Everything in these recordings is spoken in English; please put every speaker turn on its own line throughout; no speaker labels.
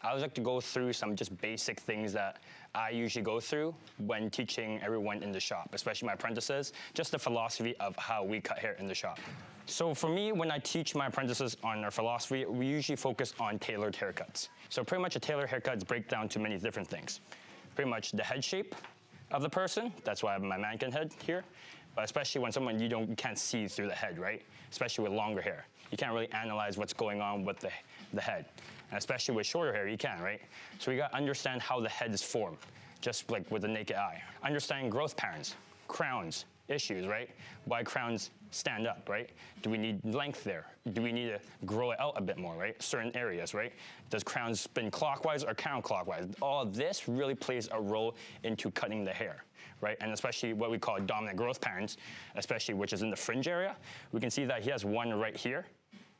I would like to go through some just basic things that I usually go through when teaching everyone in the shop, especially my apprentices, just the philosophy of how we cut hair in the shop. So for me, when I teach my apprentices on our philosophy, we usually focus on tailored haircuts. So pretty much a tailored haircut breaks down to many different things. Pretty much the head shape of the person, that's why I have my mannequin head here, but especially when someone you can't see through the head, right? Especially with longer hair. You can't really analyze what's going on with the head. And especially with shorter hair, you can, right? So we gotta understand how the head is formed, just like with the naked eye. Understanding growth patterns, crowns, issues, right? Why crowns stand up, right? Do we need length there? Do we need to grow it out a bit more, right? Certain areas, right? Does crowns spin clockwise or counterclockwise? All of this really plays a role into cutting the hair, right? And especially what we call dominant growth patterns, especially which is in the fringe area. We can see that he has one right here,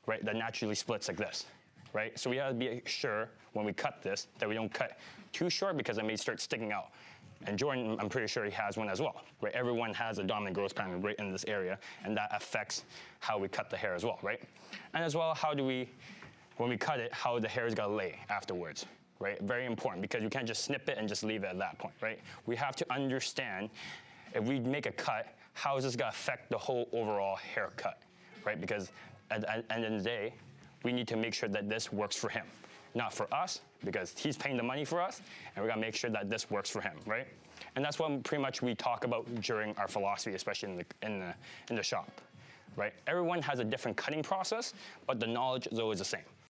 right? That naturally splits like this, right? So we have to be sure when we cut this that we don't cut too short because it may start sticking out. And Jordan, I'm pretty sure he has one as well, right? Everyone has a dominant growth pattern right in this area, and that affects how we cut the hair as well, right? And as well, how do we, when we cut it, how the hair is gonna lay afterwards, right? Very important, because you can't just snip it and just leave it at that point, right? We have to understand, if we make a cut, how is this gonna affect the whole overall haircut, right? Because at the end of the day, we need to make sure that this works for him. Not for us, because he's paying the money for us, and we gotta make sure that this works for him, right? And that's what pretty much we talk about during our philosophy, especially in the shop, right? Everyone has a different cutting process, but the knowledge is always the same.